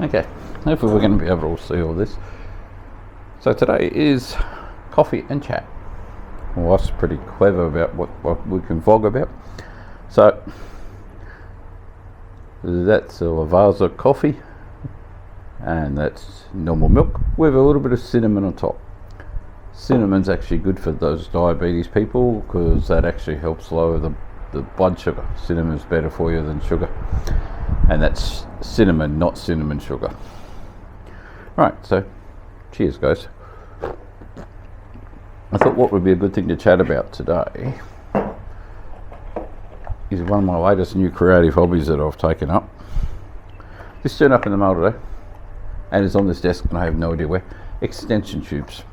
Okay, hopefully we're going to be able to see all this. So today is coffee and chat. My wife's pretty clever about what we can vlog about. So that's a Lavazza coffee, and that's normal milk with a little bit of cinnamon on top. Cinnamon's actually good for those diabetes people because that actually helps lower the blood sugar. Cinnamon's better for you than sugar, and that's cinnamon, not cinnamon sugar. Right, so cheers guys. I thought what would be a good thing to chat about today is one of my latest new creative hobbies that I've taken up. This turned up in the mail today and it's on this desk and I have no idea where. Extension tubes.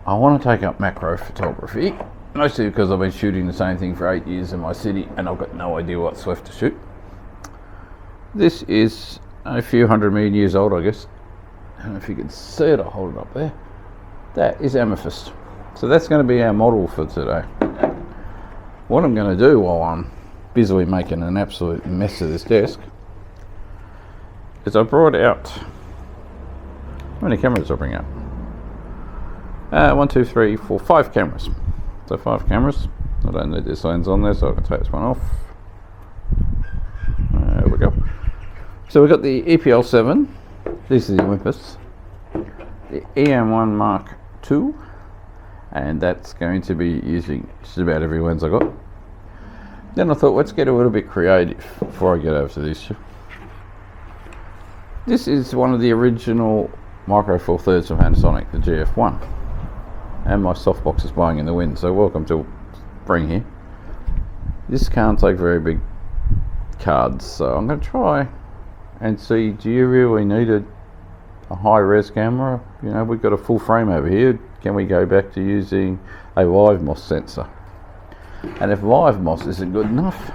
I want to take up macro photography, mostly because I've been shooting the same thing for 8 years in my city and I've got no idea what's left to shoot. This is a few 100 million years old, I guess. I don't know if you can see it, I'll hold it up there. That is Amethyst. So that's going to be our model for today. What I'm going to do while I'm busily making an absolute mess of this desk is I brought out, how many cameras did I bring out? 1, 2, 3, 4, 5 cameras. So 5 cameras. I don't need this lens on there, so I can take this one off. There we go. So we've got the EPL7. This is the Olympus. The EM1 Mark II. And that's going to be using just about every lens I got. Then I thought, let's get a little bit creative before I get over to this. This is one of the original Micro Four Thirds from Panasonic, the GF1. And my softbox is blowing in the wind, so welcome to spring here. This can't take very big cards, so I'm going to try and see, do you really need a high res camera? You know, we've got a full frame over here. Can we go back to using a live MOS sensor? And if live MOS isn't good enough,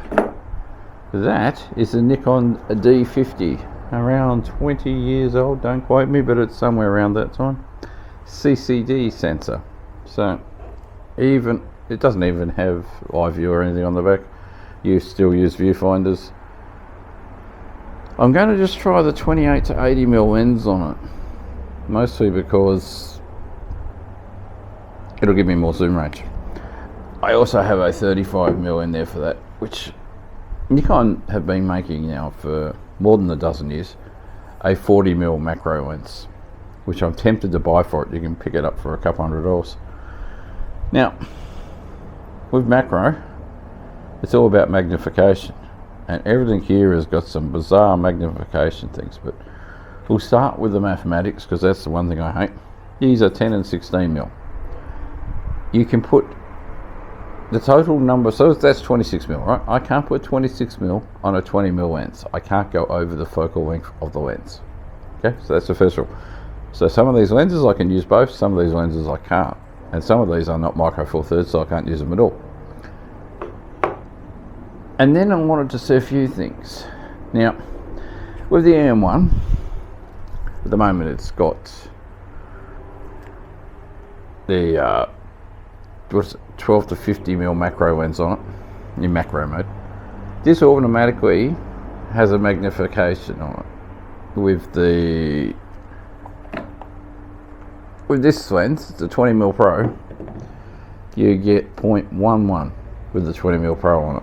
that is a Nikon D50, around 20 years old, don't quote me, but it's somewhere around that time. CCD sensor. So even it doesn't even have live view or anything on the back. You still use viewfinders. I'm going to just try the 28 to 80mm lens on it, mostly because it'll give me more zoom range. I also have a 35mm in there for that, which Nikon have been making now for more than a dozen years, a 40mm macro lens, which I'm tempted to buy for it. You can pick it up for a couple $100. Now, with macro, it's all about magnification, and everything here has got some bizarre magnification things, but we'll start with the mathematics because that's the one thing I hate. These are 10 and 16mm. You can put the total number, so that's 26mm, right? I can't put 26mm on a 20mm lens. I can't go over the focal length of the lens. Okay, so that's the first rule. So some of these lenses I can use both, some of these lenses I can't. And some of these are not Micro Four Thirds, so I can't use them at all. And then I wanted to see a few things. Now, with the EM1, at the moment it's got the 12 to 50mm macro lens on it, in macro mode. This automatically has a magnification on it. With this lens, the 20mm Pro, you get 0.11 with the 20mm Pro on it.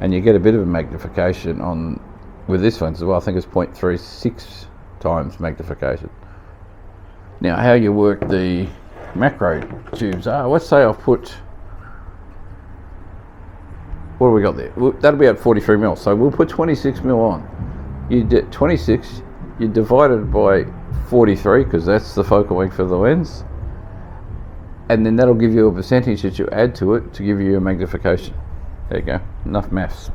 And you get a bit of a magnification on with this lens as well. I think it's 0.36 times magnification. Now, how you work the macro tubes are, let's say I've put, what do we got there? That'll be at 43mm, so we'll put 26mm on. You get 26, you divide it by 43 because that's the focal length of the lens, and then that'll give you a percentage that you add to it to give you a magnification. There you go, enough maths.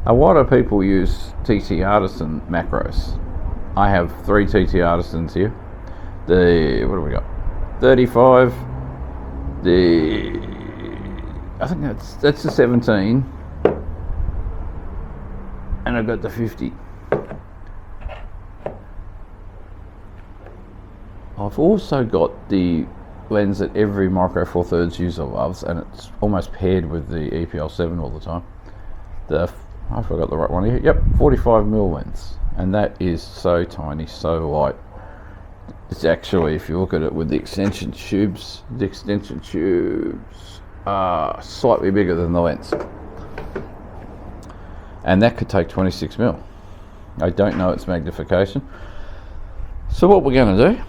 A lot of people use TT Artisan macros. I have 3 TT Artisans here. What do we got? 35, I think that's the 17, and I've got the 50. I've also got the lens that every Micro Four Thirds user loves, and it's almost paired with the EPL7 all the time. The I forgot the right one here. Yep, 45mm lens, and that is so tiny, so light. It's actually, if you look at it with the extension tubes are slightly bigger than the lens, and that could take 26mm. I don't know its magnification. So what we're going to do,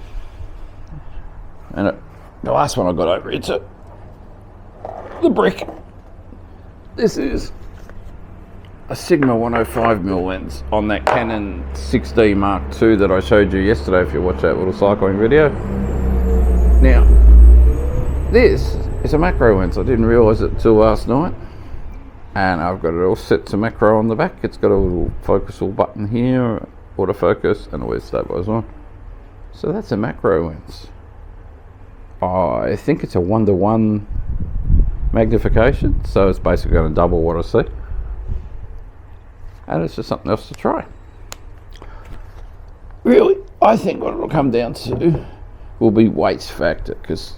and the last one I got over, it's the brick. This is a Sigma 105mm lens on that Canon 6D Mark II that I showed you yesterday if you watched that little cycling video. Now, this is a macro lens. I didn't realise it till last night. And I've got it all set to macro on the back. It's got a little focus all button here, autofocus, and always stabilize on. So that's a macro lens. I think it's a 1:1 magnification, so it's basically going to double what I see. And it's just something else to try. Really, I think what it'll come down to will be weight factor, because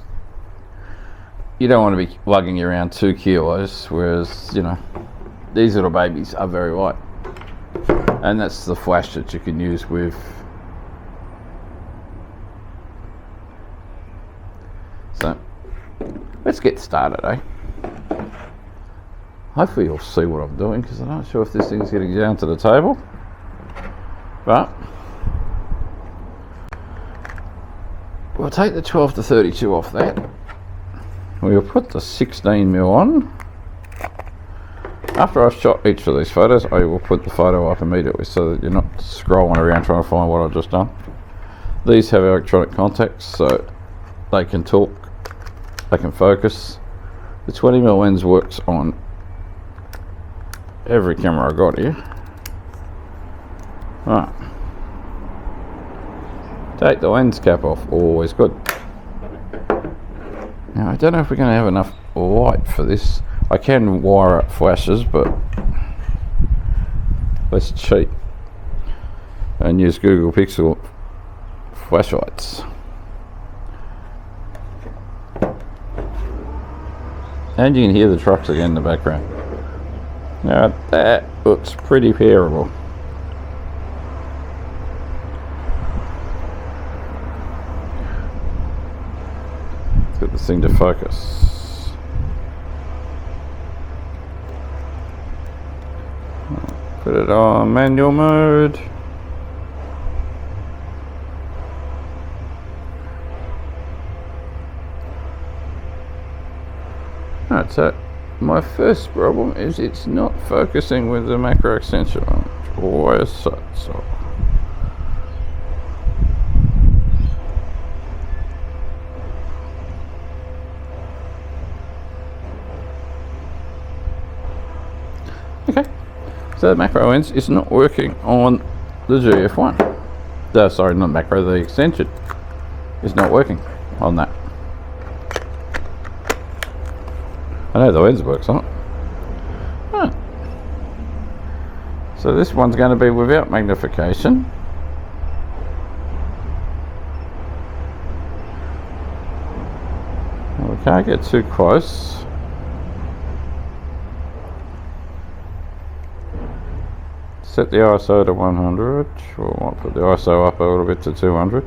you don't want to be lugging around 2 kilos, whereas, you know, these little babies are very light. And that's the flash that you can use with. So, let's get started, eh? Hopefully you'll see what I'm doing, because I'm not sure if this thing's getting down to the table. But we'll take the 12 to 32 off that. We'll put the 16mm on. After I've shot each of these photos, I will put the photo up immediately so that you're not scrolling around trying to find what I've just done. These have electronic contacts, so they can talk, they can focus. The 20mm lens works on every camera I got here. Right. Take the lens cap off, always good. Now I don't know if we're going to have enough light for this. I can wire up flashes, but let's cheat and use Google Pixel flashlights. And you can hear the trucks again in the background. Now that looks pretty pairable. Let's get this thing to focus. Put it on manual mode. That's it. My first problem is it's not focusing with the macro extension on. Why is that so? Okay, so the macro lens is not working on the GF1. Sorry, not macro, the extension is not working on that. I know the lens works on it. Right. So this one's going to be without magnification. We can't get too close. Set the ISO to 100. We'll might put the ISO up a little bit to 200.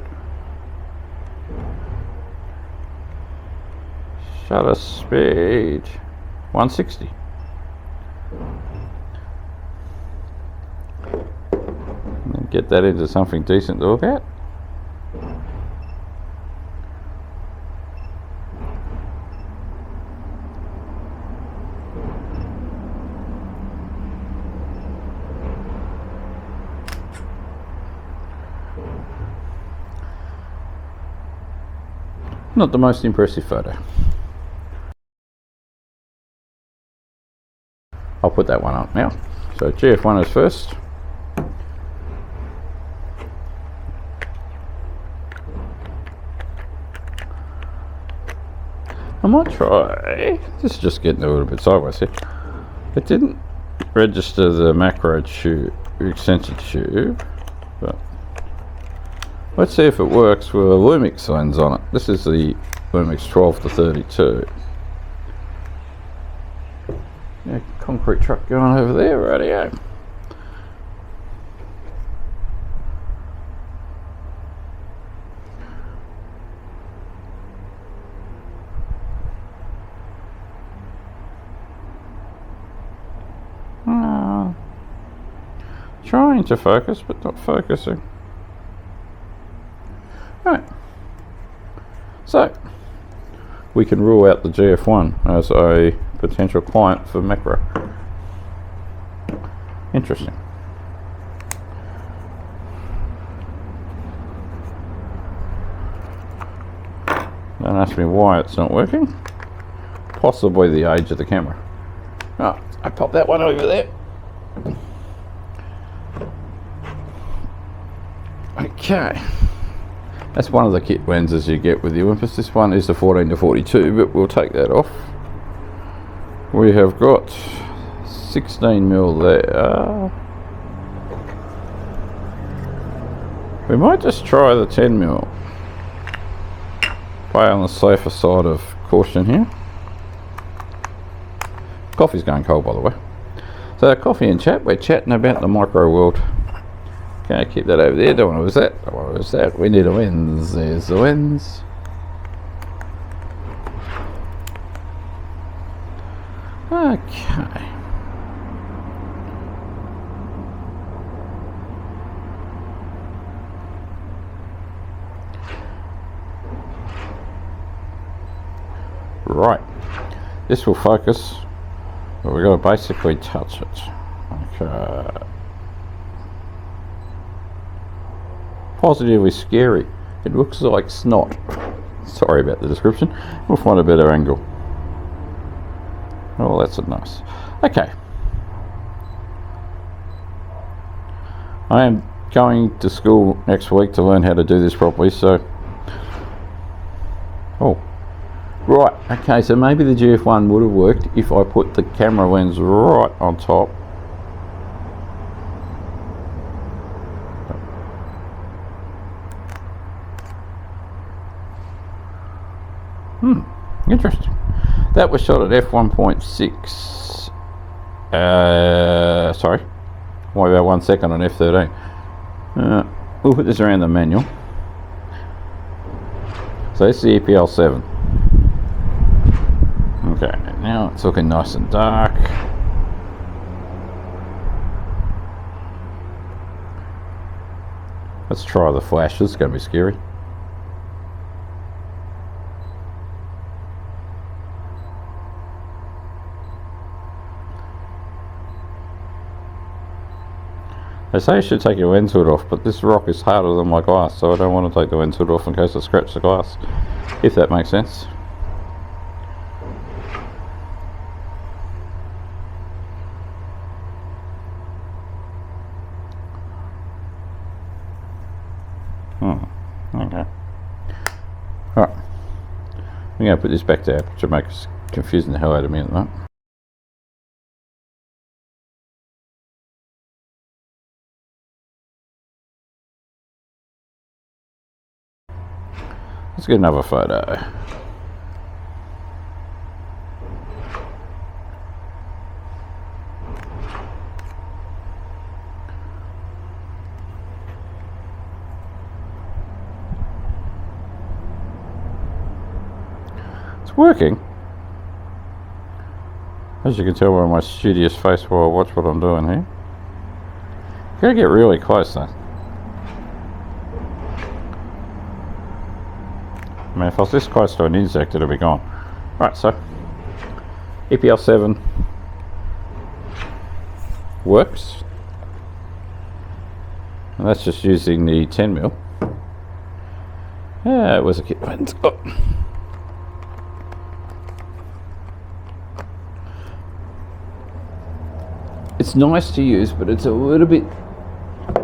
Shutter speed 160. And get that into something decent to look at. Not the most impressive photo. I'll put that one up now. So GF1 is first. I might try, this is just getting a little bit sideways here. It didn't register the macro tube, extension tube, but let's see if it works with a Lumix lens on it. This is the Lumix 12 to 32. Yeah, concrete truck going over there, rightio. Trying to focus, but not focusing. Right. So, we can rule out the GF1 as a potential client for macro. Interesting. Don't ask me why it's not working. Possibly the age of the camera. Oh, I popped that one over there. Okay, that's one of the kit lenses you get with the Olympus. This one is the 14 to 42, but we'll take that off. We have got 16mm there. We might just try the 10mm. Play on the safer side of caution here. Coffee's going cold, by the way. So, coffee and chat. We're chatting about the micro world. Okay, keep that over there. Don't want to lose that. Don't want to lose that. We need a lens. There's the lens. Okay. Right. This will focus, but we've got to basically touch it. Okay. Positively scary. It looks like snot. Sorry about the description. We'll find a better angle. Oh, that's nice. Okay. I am going to school next week to learn how to do this properly, so... Oh. Right, okay, so maybe the GF1 would have worked if I put the camera lens right on top. Interesting. That was shot at f1.6. Sorry. Why about 1 second on f13? We'll put this around the manual. So this is the EPL7. Okay, now it's looking nice and dark. Let's try the flash. This is going to be scary. They say you should take your lens hood off, but this rock is harder than my glass, so I don't want to take the lens hood off in case I scratch the glass, if that makes sense. Okay. Alright. I'm going to put this back to aperture, makes confusing the hell out of me at the moment. Let's get another photo. It's working. As you can tell by my studious face while I watch what I'm doing here. Gotta get really close though. I mean, if I was this close to an insect, it'll be gone. Right, so EPL7 works. And that's just using the 10mm. Yeah, it was a kit lens. Oh. It's nice to use, but it's a little bit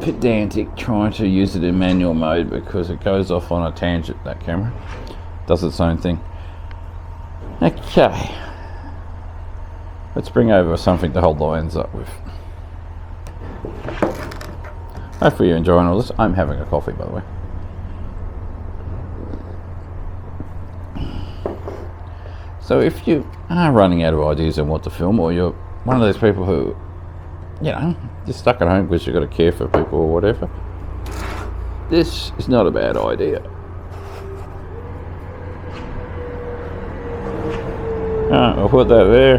pedantic trying to use it in manual mode because it goes off on a tangent, that camera. Does its own thing. Okay. Let's bring over something to hold the lens up with. Hopefully you're enjoying all this. I'm having a coffee, by the way. So if you are running out of ideas on what to film, or you're one of those people who, you know, just stuck at home because you've got to care for people or whatever, this is not a bad idea. Alright, I'll put that there.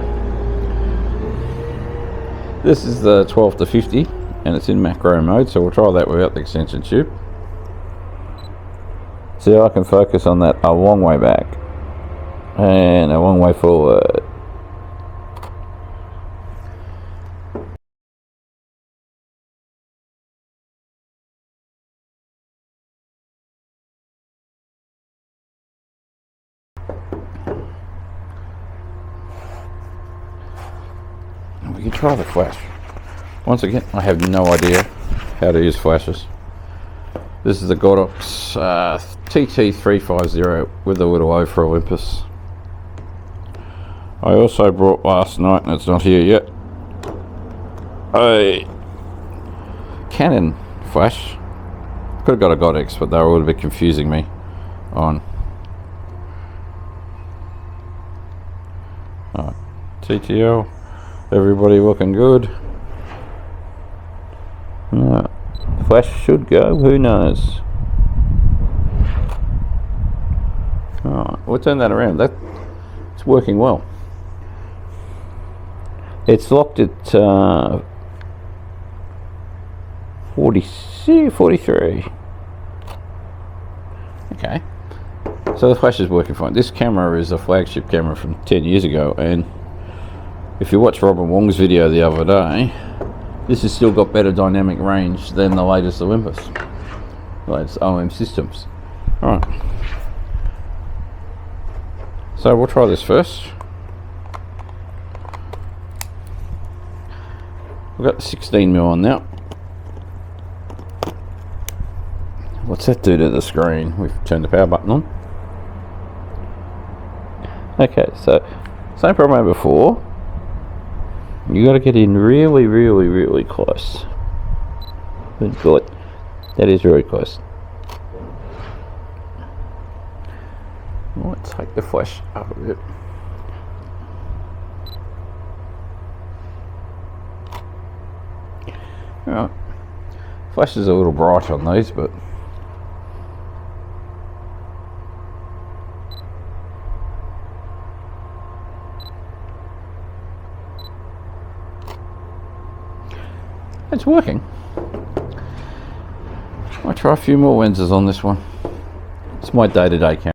This is the 12 to 50 and it's in macro mode, so we'll try that without the extension tube. See, I can focus on that a long way back and a long way forward. We can try the flash. Once again, I have no idea how to use flashes. This is the Godox TT350 with a little O for Olympus. I also brought last night, and it's not here yet, a Canon flash. Could have got a Godox, but they were a little bit confusing me on. Alright, TTL. Everybody looking good. Flash should go, who knows. Alright, we'll turn that around. It's working well. It's locked at 43. Okay. So the flash is working fine. This camera is a flagship camera from 10 years ago, and if you watch Robin Wong's video the other day, this has still got better dynamic range than the latest Olympus, the latest OM systems. Alright, so we'll try this first. We've got the 16mm on now. What's that do to the screen? We've turned the power button on. Okay, so same problem as before. You got to get in really close. Good. That is very close. I might take the flash up a bit. Alright. Flash is a little bright on these, but it's working. I'll try a few more lenses on this one. It's my day-to-day camera.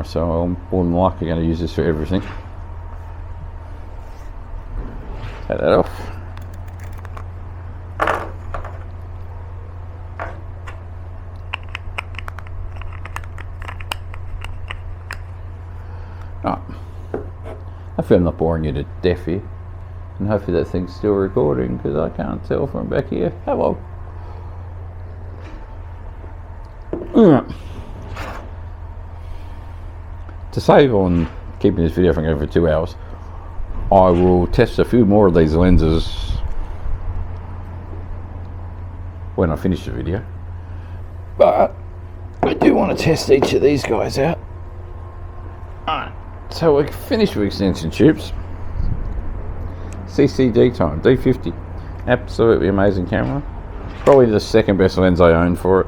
So I'm more than likely going to use this for everything. Take that off. Hopefully I'm not boring you to death here, and hopefully that thing's still recording because I can't tell from back here. Hello. To save on keeping this video from going for 2 hours, I will test a few more of these lenses when I finish the video, but I do want to test each of these guys out. Alright, so we're finished with extension tubes. CCD time, D50, absolutely amazing camera. Probably the second best lens I own for it.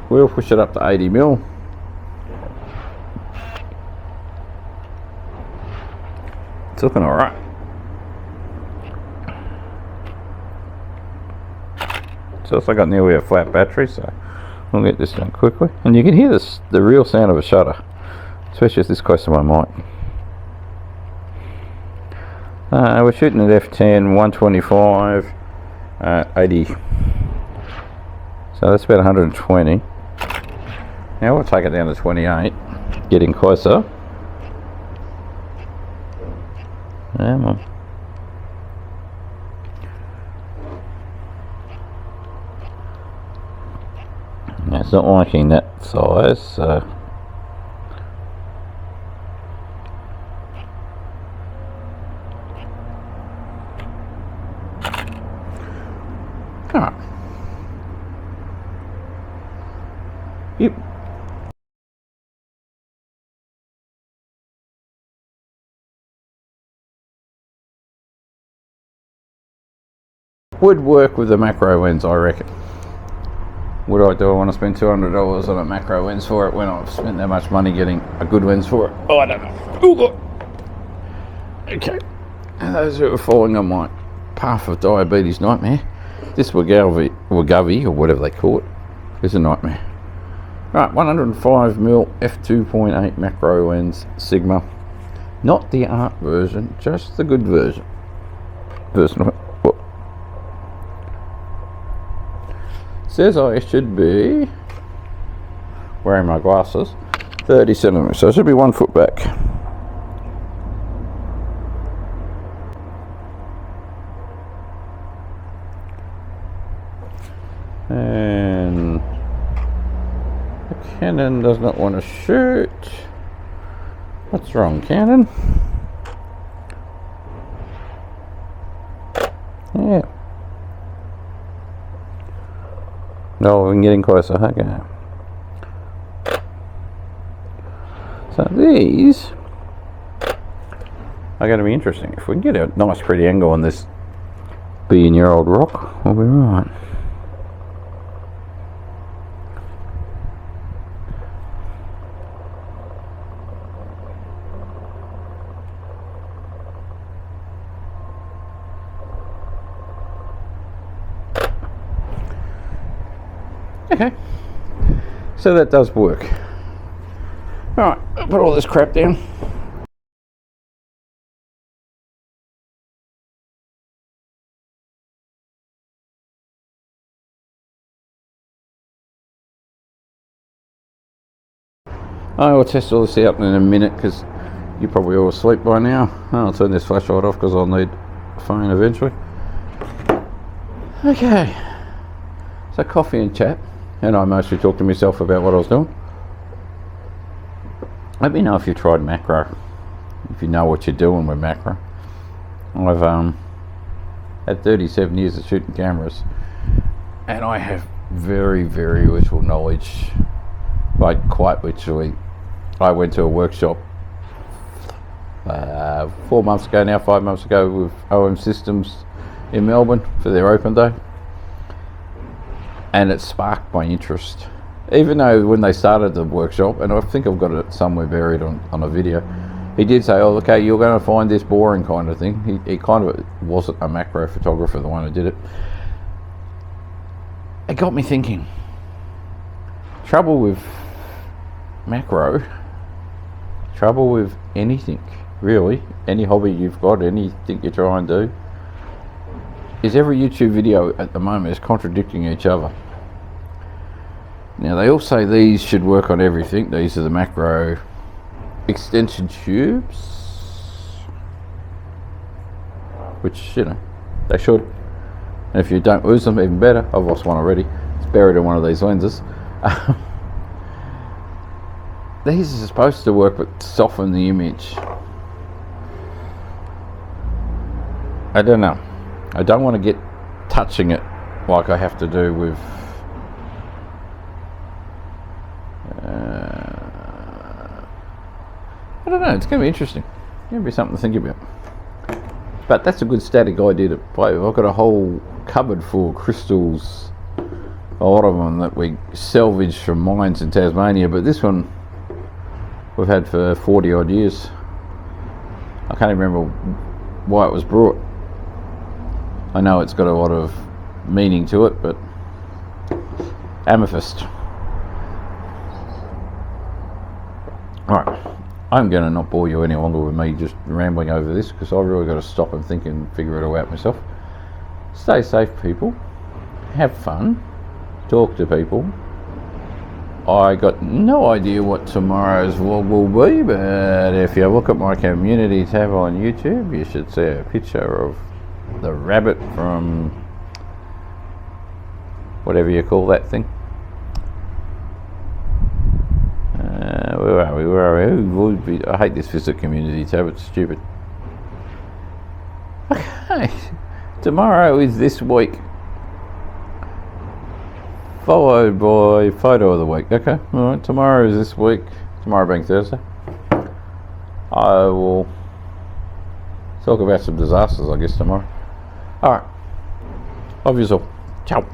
We'll push it up to 80mm. It's looking alright. It's also got nearly a flat battery, so we'll get this done quickly. And you can hear this, the real sound of a shutter, especially as this close to my mic. We're shooting at f10, 125, 80. So that's about 120. Now we'll take it down to 28, getting closer. Yeah, well. Now it's not liking that size, so Yep. Would work with the macro lens, I reckon. What do? I want to spend $200 on a macro lens for it when I've spent that much money getting a good lens for it? Oh, I don't know. Oh, God. Okay. And those who are falling on my path of diabetes nightmare, this Wagavi, or whatever they call it, is a nightmare. Right, 105mm f2.8 macro lens Sigma. Not the art version, just the good version. Says I should be wearing my glasses 30 centimeters, so I should be 1 foot back. And the Canon does not want to shoot. What's wrong, Canon? Yeah. No, I'm getting closer. Okay. So these are going to be interesting. If we can get a nice pretty angle on this billion-year-old rock, we'll be right. Okay, so that does work. Alright, I'll put all this crap down. I will test all this out in a minute because you're probably all asleep by now. I'll turn this flashlight off because I'll need a phone eventually. Okay, so coffee and chat. And I mostly talked to myself about what I was doing. Let me know if you've tried macro, if you know what you're doing with macro. I've had 37 years of shooting cameras, and I have very, very little knowledge. Like, quite literally, I went to a workshop 4 months ago now, 5 months ago, with OM Systems in Melbourne for their open day. And it sparked my interest, even though when they started the workshop, and I think I've got it somewhere buried on a video, he did say, oh, okay, you're going to find this boring kind of thing. He kind of wasn't a macro photographer, the one who did it. It got me thinking. Trouble with macro, trouble with anything, really, any hobby you've got, anything you try and do, is every YouTube video at the moment is contradicting each other. Now, they all say these should work on everything. These are the macro extension tubes, which, you know, they should. And if you don't lose them, even better. I've lost one already. It's buried in one of these lenses. These are supposed to work but soften the image. I don't know. I don't want to get touching it like I have to do with I don't know, it's going to be interesting. It's going to be something to think about. But that's a good static idea to play with. I've got a whole cupboard full of crystals, a lot of them that we salvaged from mines in Tasmania, but this one we've had for 40 odd years. I can't even remember why it was brought. I know it's got a lot of meaning to it, but Amethyst. Alright, I'm going to not bore you any longer with me just rambling over this, because I've really got to stop and think and figure it all out myself. Stay safe, people. Have fun. Talk to people. I got no idea what tomorrow's vlog will be, but if you look at my community tab on YouTube, you should see a picture of the rabbit from whatever you call that thing. Where are we? I hate this visit community tab, it's stupid. Okay, tomorrow is this week followed by photo of the week. Okay, alright, tomorrow is this week, tomorrow being Thursday. I will talk about some disasters, I guess, tomorrow. Alright, love you all. Ciao.